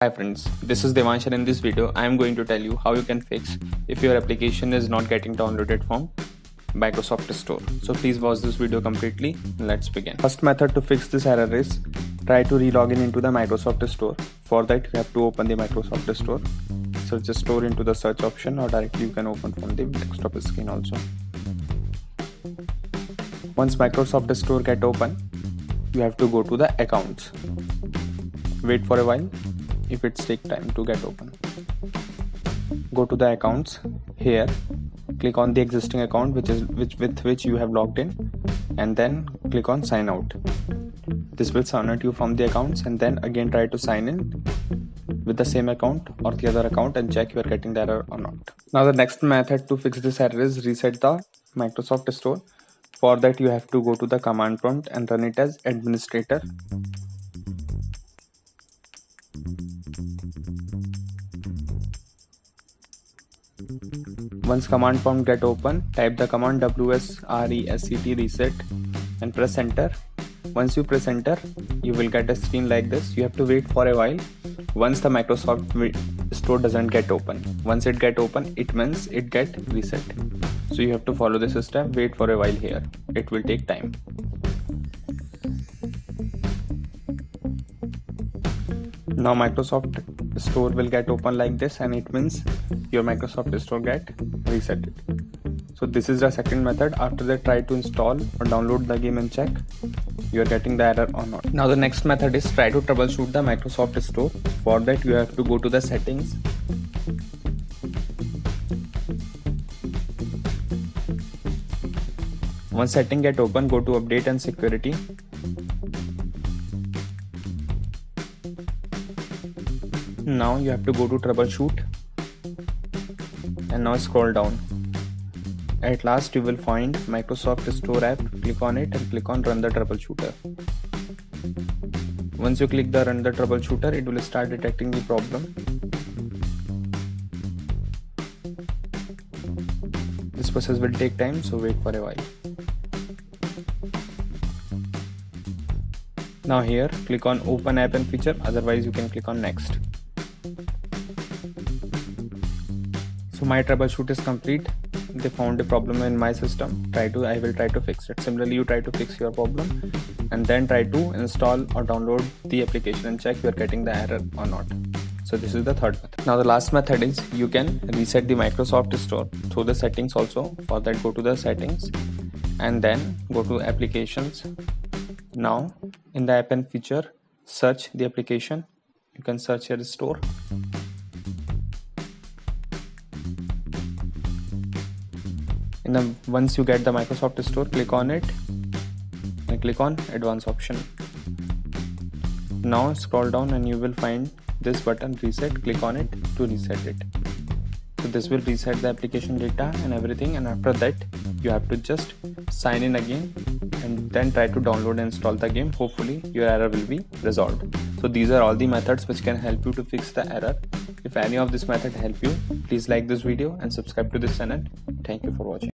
Hi friends, this is Devansh and in this video I am going to tell you how you can fix if your application is not getting downloaded from Microsoft Store. So please watch this video completely. Let's begin. First method to fix this error is try to re-log in into the Microsoft Store. For that you have to open the Microsoft Store. Search the store into the search option or directly you can open from the desktop screen also. Once Microsoft Store get open, you have to go to the accounts. Wait for a while if it takes time to get open. Go to the accounts. Here click on the existing account with which you have logged in, and then click on sign out. This will sign out you from the accounts, and then again try to sign in with the same account or the other account and check you are getting the error or not. Now the next method to fix this error is reset the Microsoft Store. For that you have to go to the command prompt and run it as administrator. Once command prompt get open, type the command wsreset reset and press enter. Once you press enter, you will get a screen like this. You have to wait for a while. Once the Microsoft Store doesn't get open, once it get open, it means it get reset. So you have to follow this step. Wait for a while here. It will take time. Now Microsoft Store will get open like this, and it means your Microsoft Store get reset. So this is the second method. After that, try to install or download the game and check you are getting the error or not. Now the next method is try to troubleshoot the Microsoft Store. For that you have to go to the settings. Once setting get open, go to update and security. Now you have to go to troubleshoot and now scroll down. At last you will find Microsoft Store app. Click on it and click on run the troubleshooter. Once you click the run the troubleshooter, it will start detecting the problem. This process will take time, so wait for a while. Now here click on open app and feature, otherwise you can click on next. So my troubleshoot is complete. They found a problem in my system. I will try to fix it. Similarly, you try to fix your problem and then try to install or download the application and check you are getting the error or not. So this is the third method. Now the last method is you can reset the Microsoft Store through the settings also. For that, go to the settings and then go to applications. Now in the app and feature, search the application. You can search your store. And then once you get the Microsoft Store, click on it and click on advanced option. Now scroll down and you will find this button reset. Click on it to reset it. So this will reset the application data and everything, and after that you have to just sign in again and then try to download and install the game. Hopefully your error will be resolved. So these are all the methods which can help you to fix the error. If any of this method help you, please like this video and subscribe to this channel. Thank you for watching.